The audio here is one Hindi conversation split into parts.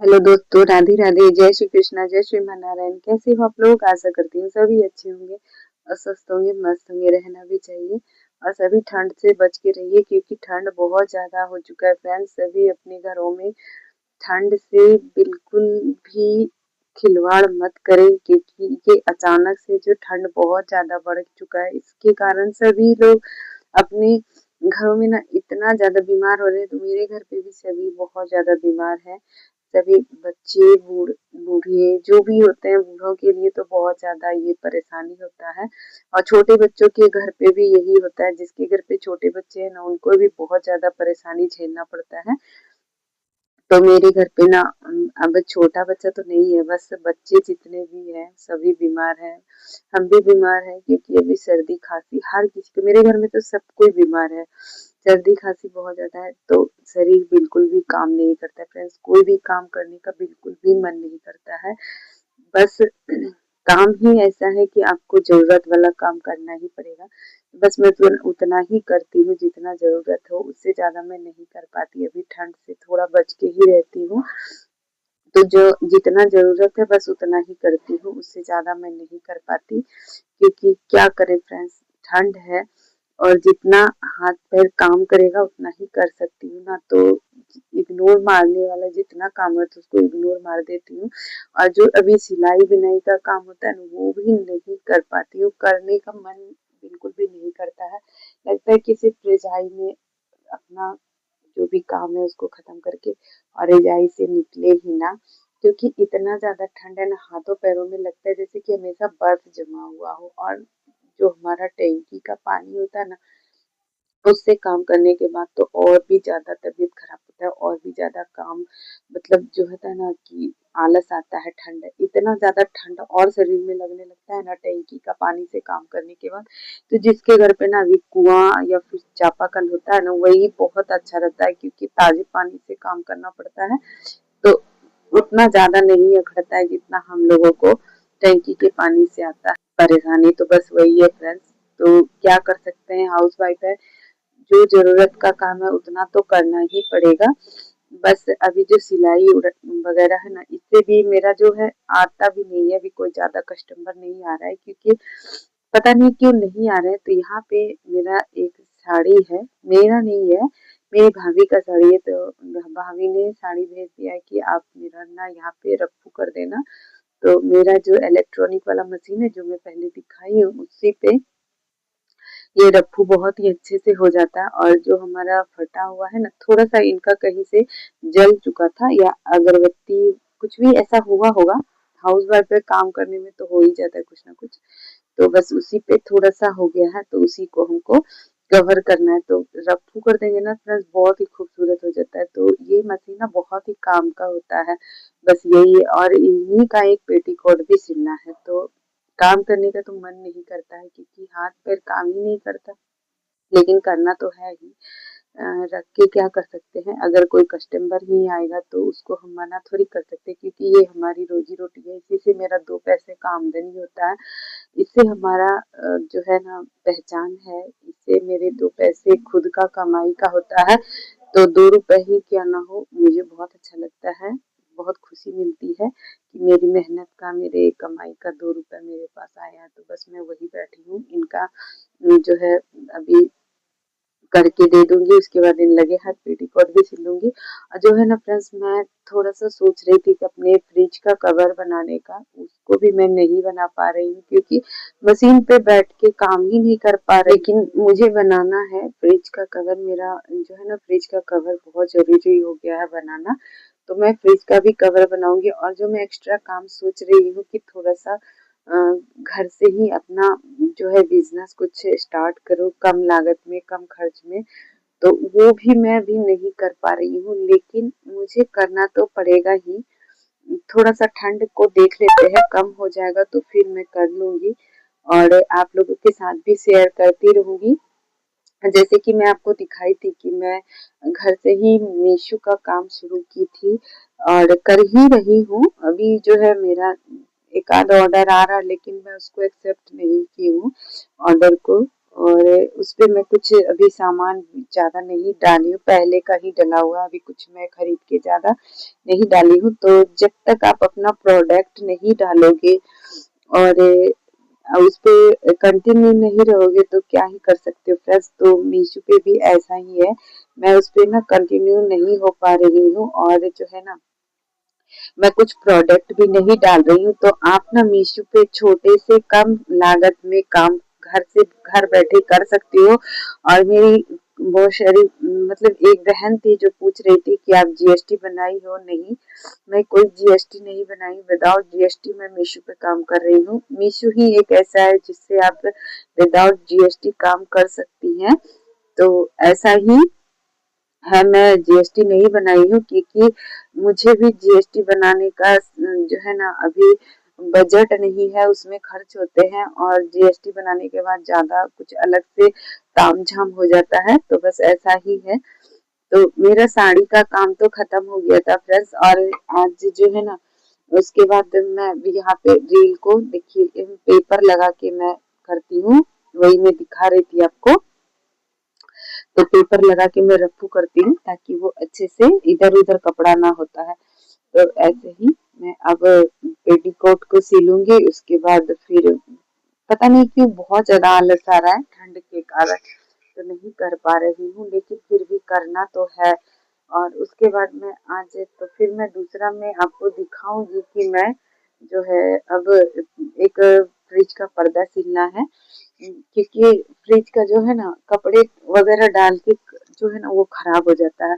हेलो दोस्तों, राधे राधे, जय श्री कृष्णा, जय श्री नारायण। कैसे हो आप लोग? आशा करती हूँ सभी अच्छे होंगे और स्वस्थ होंगे, मस्त होंगे। रहना भी चाहिए और सभी ठंड से बच के रहिए क्योंकि ठंड बहुत ज्यादा हो चुका है फ्रेंड्स। सभी अपने घरों में ठंड से बिल्कुल भी खिलवाड़ मत करें क्योंकि ये अचानक से जो ठंड बहुत ज्यादा बढ़ चुका है, इसके कारण सभी लोग अपने घरों में ना इतना ज्यादा बीमार हो रहे हैं। तो मेरे घर पे भी सभी बहुत ज्यादा बीमार है। सभी बच्चे बूढ़े जो भी होते हैं, बूढ़ों के लिए तो बहुत ज्यादा ये परेशानी होता है और छोटे बच्चों के घर पे भी यही होता है। जिसके घर पे छोटे बच्चे हैं ना, उनको भी बहुत ज्यादा परेशानी झेलना पड़ता है। तो मेरे घर पे ना अब छोटा बच्चा तो नहीं है, बस बच्चे जितने भी हैं सभी बीमार हैं। हम भी बीमार हैं क्योंकि अभी सर्दी खांसी हर किसी को, मेरे घर में तो सब कोई बीमार है। सर्दी खांसी बहुत ज्यादा है तो शरीर बिल्कुल भी काम नहीं करता है फ्रेंड्स। कोई भी काम करने का बिल्कुल भी मन नहीं करता है। बस काम ही ऐसा है कि आपको जरूरत वाला काम करना ही पड़ेगा। बस मैं तो उतना ही करती हूँ जितना जरूरत हो, उससे ज्यादा मैं नहीं कर पाती। अभी ठंड से थोड़ा बच के ही रहती हूँ, तो जो जितना जरूरत है बस उतना ही करती हूँ, उससे ज्यादा मैं नहीं कर पाती क्योंकि क्या करें फ्रेंड्स, ठंड है और जितना हाथ पैर काम करेगा उतना ही कर सकती हूँ ना। तो इग्नोर मारने वाला जितना काम है तो उसको इग्नोर मार देती हूँ। और जो अभी सिलाई बिनाई का काम होता है ना, वो भी नहीं कर पाती हूँ। करने का मन बिल्कुल भी नहीं करता है। लगता है कि सिर्फ रजाई में अपना जो भी काम है उसको खत्म करके और रजाई से निकले ही ना, क्योंकि इतना ज्यादा ठंड है ना, हाथों पैरों में लगता है जैसे कि हमेशा बर्फ जमा हुआ हो। और जो हमारा टैंकी का पानी होता है ना, उससे काम करने के बाद तो और भी ज्यादा तबीयत खराब होता है और भी ज्यादा काम, मतलब जो होता है ना कि आलस आता है। ठंड है, इतना ज्यादा ठंड और शरीर में लगने लगता है ना टैंकी का पानी से काम करने के बाद। तो जिसके घर पे ना अभी कुआं या फिर चापाकल होता है ना, वही बहुत अच्छा रहता है क्योंकि ताजे पानी से काम करना पड़ता है। तो उतना ज्यादा नहीं अखड़ता है जितना हम लोगों को टैंकी के पानी से आता है। परेशानी तो बस वही है फ्रेंड्स। तो क्या कर सकते हैं, हाउस वाइफ है, जो जरूरत का काम है उतना तो करना ही पड़ेगा। बस अभी जो सिलाई वगैरह है ना, इससे भी मेरा जो है आता भी नहीं है। अभी कोई ज्यादा कस्टमर नहीं आ रहा है क्योंकि पता नहीं क्यों नहीं आ रहे हैं। तो यहाँ पे मेरा एक साड़ी है, मेरा नहीं है, मेरी भाभी का साड़ी है। तो भाभी ने साड़ी भेज दिया है कि आप मेरा ना यहाँ पे रफू कर देना। तो मेरा जो इलेक्ट्रॉनिक वाला मशीन है जो मैं पहले दिखाई हूँ, उसी पे ये रफू बहुत ही अच्छे से हो जाता है। और जो हमारा फटा हुआ है ना, थोड़ा सा इनका कहीं से जल चुका था या अगरबत्ती कुछ भी ऐसा हुआ होगा। हाउस वाइफ पे काम करने में तो हो ही जाता है कुछ ना कुछ। तो बस उसी पे थोड़ा सा हो गया है, तो उसी को हमको कवर करना है। तो रफू कर देंगे ना फ्रेंड्स, बहुत ही खूबसूरत हो जाता है। तो ये मशीन ना बहुत ही काम का होता है। बस यही है, और इन्हीं का एक पेटीकोट भी सिलना है। तो काम करने का तो मन नहीं करता है क्योंकि हाथ पैर काम ही नहीं करता, लेकिन करना तो है ही। रख के क्या कर सकते हैं, अगर कोई कस्टमर ही आएगा तो उसको हम मना थोड़ी कर सकते हैं क्योंकि ये हमारी रोजी रोटी है। इसी से मेरा दो पैसे का आमदनी होता है, इससे हमारा जो है ना पहचान है। इससे मेरे दो पैसे खुद का कमाई का होता है। तो 2 रुपए ही क्यों ना हो, मुझे बहुत अच्छा लगता है, बहुत खुशी मिलती है कि मेरी मेहनत का, मेरे कमाई का 2 रुपए मेरे पास आया। तो बस मैं वही बैठी हूँ, इनका जो है अभी करके दे दूंगी। उसके बाद इन लगे हाथ पेटीकोट भी सिलूंगी। और जो है ना फ्रेंड्स, मैं थोड़ा सा सोच रही थी कि अपने फ्रिज का कवर बनाने का, उसको भी मैं नहीं बना पा रही हूँ क्योंकि मशीन पे बैठ के काम ही नहीं कर पा रही। लेकिन मुझे बनाना है फ्रिज का कवर। मेरा जो है ना फ्रिज का कवर बहुत जरूरी हो गया है बनाना। तो मैं फ्रिज का भी कवर बनाऊंगी। और जो मैं एक्स्ट्रा काम सोच रही हूँ कि थोड़ा सा घर से ही अपना जो है बिजनेस कुछ स्टार्ट करूँ, कम लागत में, कम खर्च में। तो वो भी मैं अभी नहीं कर पा रही हूँ, लेकिन मुझे करना तो पड़ेगा ही। थोड़ा सा ठंड को देख लेते हैं, कम हो जाएगा तो फिर मैं कर लूंगी और आप लोगों के साथ भी शेयर करती रहूंगी। जैसे कि मैं आपको दिखाई थी कि मैं घर से ही मीशो का काम शुरू की थी और कर ही रही हूँ। अभी जो है मेरा एक आध ऑर्डर आ रहा, लेकिन मैं उसको एक्सेप्ट नहीं की हूँ ऑर्डर को। और उस पे मैं कुछ अभी सामान ज़्यादा नहीं डाली हूँ, पहले का ही डला हुआ, अभी कुछ मैं खरीद के ज़्यादा नहीं डाली हूँ। तो जब तक आप अपना प्रोडक्ट नहीं डालोगे और उस पे कंटिन्यू नहीं रहोगे तो क्या ही कर सकते हो फ्रेंड्स। तो मीशो पे भी ऐसा ही है, मैं उस पे ना कंटिन्यू नहीं हो पा रही हूँ और जो है ना मैं कुछ प्रोडक्ट भी नहीं डाल रही हूँ। तो आप ना मीशो पे छोटे से कम लागत में काम घर बैठे कर सकती हो। और मेरी बहुत सारी मतलब एक बहन थी जो पूछ रही थी कि आप जीएसटी बनाई हो, नहीं मैं कोई जीएसटी नहीं बनाई, विदाउट जीएसटी मैं मीशो पे काम कर रही हूँ। मीशो ही एक ऐसा है जिससे आप विदाउट जीएसटी काम कर सकती हैं। तो ऐसा ही है, मैं जीएसटी नहीं बनाई हूँ क्योंकि मुझे भी जीएसटी बनाने का जो है ना अभी बजट नहीं है, उसमें खर्च होते हैं और जीएसटी बनाने के बाद ज्यादा कुछ अलग से तामझाम हो जाता है। तो बस ऐसा ही है। तो मेरा साड़ी का काम तो खत्म हो गया था फ्रेंड्स, और आज जो है ना उसके बाद मैं यहाँ पे रील को देखिए पेपर लगा के मैं करती हूँ, वही मैं दिखा रही थी आपको। तो पेपर लगा के मैं रफू करती हूँ ताकि वो अच्छे से इधर उधर कपड़ा ना होता है। तो ऐसे ही मैं अब पेटीकोट को सिलूंगी, उसके बाद फिर पता नहीं क्यों बहुत ज्यादा आलस आ रहा है ठंड के कारण, तो नहीं कर पा रही हूँ, लेकिन फिर भी करना तो है। और उसके बाद मैं आज तो फिर मैं दूसरा मैं आपको दिखाऊंगी कि मैं जो है अब एक फ्रिज का पर्दा सिलना है, क्योंकि फ्रिज का जो है ना कपड़े वगैरह डाल के जो है ना वो खराब हो जाता है।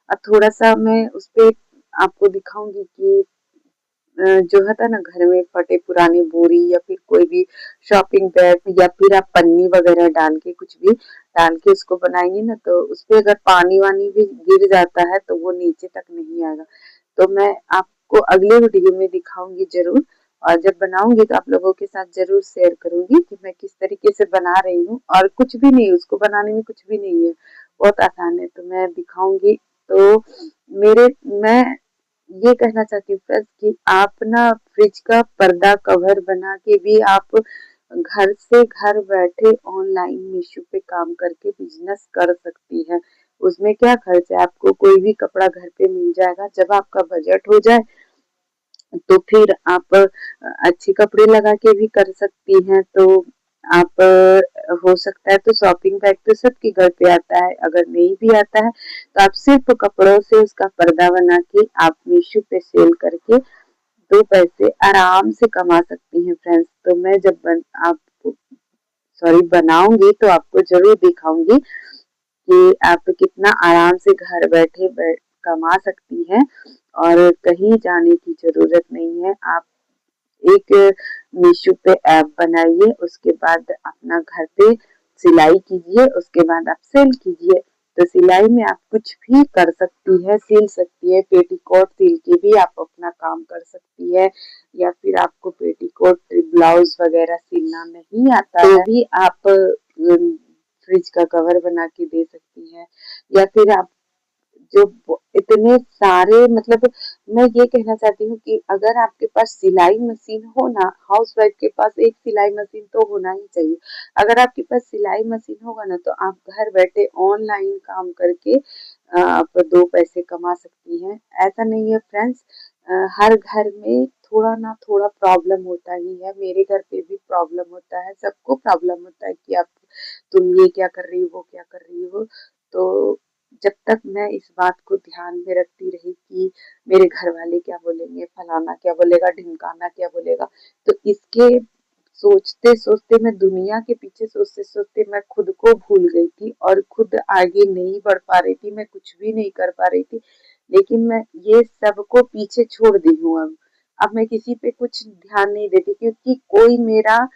अब थोड़ा सा मैं उस पे आपको दिखाऊंगी कि जो होता है ना घर में फटे पुराने बोरी या फिर कोई भी शॉपिंग बैग या फिर आप पन्नी वगैरह डाल के कुछ भी डाल के उसको बनाएंगे ना, तो उस पे अगर पानी वानी भी गिर जाता है तो वो नीचे तक नहीं आएगा। तो मैं आपको अगले वीडियो में दिखाऊंगी जरूर, और जब बनाऊंगी तो आप लोगों के साथ जरूर शेयर करूंगी कि मैं किस तरीके से बना रही हूँ। और कुछ भी नहीं, उसको बनाने में कुछ भी नहीं है, बहुत आसान है, तो मैं दिखाऊंगी। तो मेरे मैं ये कहना चाहती हूँ फ्रेंड्स कि आप ना फ्रिज का पर्दा कवर बना के भी आप घर बैठे ऑनलाइन मीशो पे काम करके बिजनेस कर सकती है। उसमें क्या खर्च है, आपको कोई भी कपड़ा घर पे मिल जाएगा। जब आपका बजट हो जाए तो फिर आप अच्छे कपड़े लगा के भी कर सकती हैं। तो आप हो सकता है तो शॉपिंग बैग तो सबके घर पे आता है, अगर नहीं भी आता है तो आप सिर्फ कपड़ों से उसका पर्दा बना के आप मीशो पे सेल करके दो पैसे आराम से कमा सकती हैं फ्रेंड्स। तो मैं जब आप सॉरी बनाऊंगी तो आपको जरूर दिखाऊंगी कि आप कितना आराम से घर कमा सकती हैं और कहीं जाने की जरूरत नहीं है। आप एक मीशो पे ऐप बनाइए, उसके बाद अपना घर पे सिलाई कीजिए, उसके बाद आप सेल कीजिए। तो सिलाई में आप कुछ भी कर सकती है, सिल सकती है, पेटीकोट सिल के भी आप अपना काम कर सकती है। या फिर आपको पेटीकोट ब्लाउज वगैरह सिलना नहीं आता है तो भी आप फ्रिज का कवर बना के दे सकती है। या फिर आप जो इतने सारे मतलब मैं ये कहना चाहती हूँ कि अगर आपके पास सिलाई मशीन हो ना, हाउस वाइफ के पास एक सिलाई मशीन तो होना ही चाहिए। अगर आपके पास सिलाई मशीन होगा ना तो आप घर बैठे ऑनलाइन काम करके आप दो पैसे कमा सकती हैं। ऐसा नहीं है फ्रेंड्स, हर घर में थोड़ा ना थोड़ा प्रॉब्लम होता ही है, मेरे घर पे भी प्रॉब्लम होता है, सबको प्रॉब्लम होता है कि आप तुम ये क्या कर रही हो, वो क्या कर रही हो। तो जब तक मैं इस बात को ध्यान में रखती रही कि मेरे घर वाले क्या बोलेंगे, फलाना क्या बोलेगा, ढिमकाना क्या बोलेगा, तो इसके सोचते सोचते मैं दुनिया के पीछे सोचते सोचते मैं खुद को भूल गई थी और खुद आगे नहीं बढ़ पा रही थी, मैं कुछ भी नहीं कर पा रही थी। लेकिन मैं ये सबको पीछे छोड़ दी हूँ। अब मैं किसी पे कुछ ध्यान नहीं देती क्योंकि कोई मेरा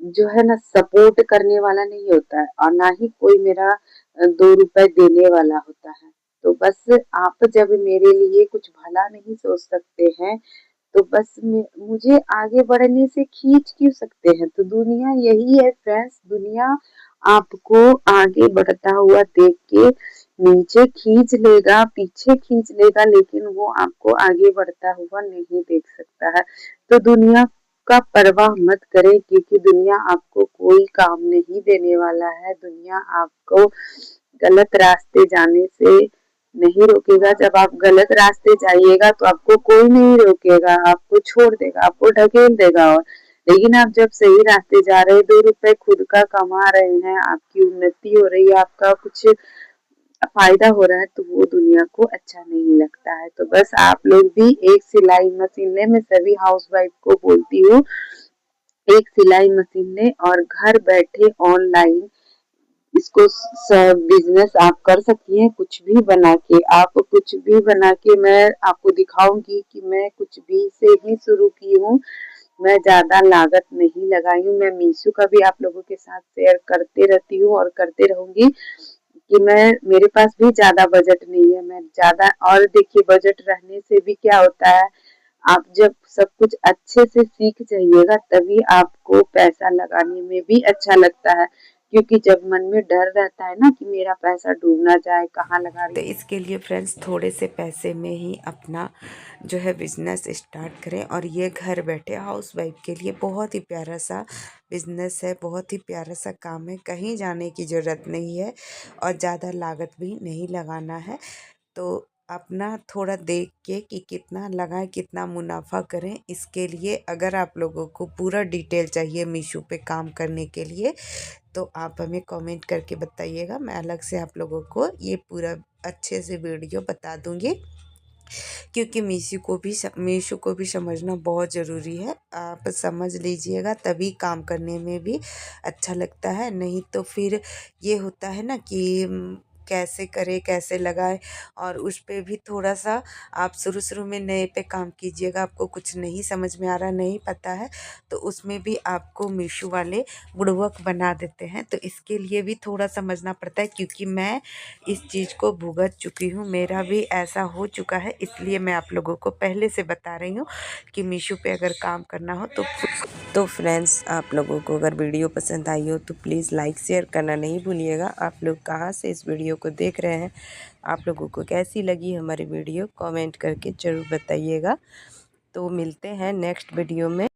जो है ना सपोर्ट करने वाला नहीं होता है और ना ही कोई मेरा 2 रुपए देने वाला होता है। तो बस आप जब मेरे लिए कुछ भला नहीं सोच सकते हैं तो बस मुझे आगे बढ़ने से खींच क्यों सकते हैं। तो दुनिया यही है फ्रेंड्स, दुनिया आपको आगे बढ़ता हुआ देख के नीचे खींच लेगा, पीछे खींच लेगा, लेकिन वो आपको आगे बढ़ता हुआ नहीं देख सकता है। तो दुनिया का परवाह मत करें, क्योंकि दुनिया आपको कोई काम नहीं देने वाला है। दुनिया आपको गलत रास्ते जाने से नहीं रोकेगा। जब आप गलत रास्ते जाइएगा तो आपको कोई नहीं रोकेगा, आपको छोड़ देगा, आपको ढकेल देगा। और लेकिन आप जब सही रास्ते जा रहे हैं, 2 रुपए खुद का कमा रहे हैं, आपकी उन्नति हो रही है, आपका कुछ फायदा हो रहा है, तो वो दुनिया को अच्छा नहीं लगता है। तो बस आप लोग भी एक सिलाई मशीन लें। मैं सभी हाउसवाइफ को बोलती हूँ, एक सिलाई मशीन लें और घर बैठे ऑनलाइन इसको बिजनेस आप कर सकती हैं। कुछ भी बना के, आप कुछ भी बना के, मैं आपको दिखाऊंगी कि मैं कुछ भी से ही शुरू की हूँ। मैं ज्यादा लागत नहीं लगाई हूँ। मैं मीशो का भी आप लोगों के साथ शेयर करते रहती हूँ और करते रहूंगी कि मेरे पास भी ज्यादा बजट नहीं है। मैं ज्यादा, और देखिए बजट रहने से भी क्या होता है, आप जब सब कुछ अच्छे से सीख जाइएगा तभी आपको पैसा लगाने में भी अच्छा लगता है। क्योंकि जब मन में डर रहता है ना कि मेरा पैसा डूब ना जाए, कहाँ लगा रही तो इसके लिए फ्रेंड्स थोड़े से पैसे में ही अपना जो है बिज़नेस स्टार्ट करें। और ये घर बैठे हाउसवाइफ के लिए बहुत ही प्यारा सा बिज़नेस है, बहुत ही प्यारा सा काम है। कहीं जाने की ज़रूरत नहीं है और ज़्यादा लागत भी नहीं लगाना है। तो अपना थोड़ा देख के कि कितना लगाएं, कितना मुनाफा करें। इसके लिए अगर आप लोगों को पूरा डिटेल चाहिए मीशो पे काम करने के लिए, तो आप हमें कमेंट करके बताइएगा। मैं अलग से आप लोगों को ये पूरा अच्छे से वीडियो बता दूंगी, क्योंकि मीशो को भी समझना बहुत ज़रूरी है। आप समझ लीजिएगा तभी काम करने में भी अच्छा लगता है। नहीं तो फिर ये होता है ना कि कैसे करें, कैसे लगाएं। और उस पे भी थोड़ा सा आप शुरू शुरू में नए पे काम कीजिएगा, आपको कुछ नहीं समझ में आ रहा, नहीं पता है, तो उसमें भी आपको मीशो वाले बुड़बक बना देते हैं। तो इसके लिए भी थोड़ा समझना पड़ता है, क्योंकि मैं इस चीज़ को भुगत चुकी हूँ, मेरा भी ऐसा हो चुका है। इसलिए मैं आप लोगों को पहले से बता रही हूँ कि मीशो पे अगर काम करना हो तो फ्रेंड्स, आप लोगों को अगर वीडियो पसंद आई हो तो प्लीज़ लाइक शेयर करना नहीं भूलिएगा। आप लोग कहाँ से इस वीडियो को देख रहे हैं, आप लोगों को कैसी लगी हमारी वीडियो, कमेंट करके ज़रूर बताइएगा। तो मिलते हैं नेक्स्ट वीडियो में।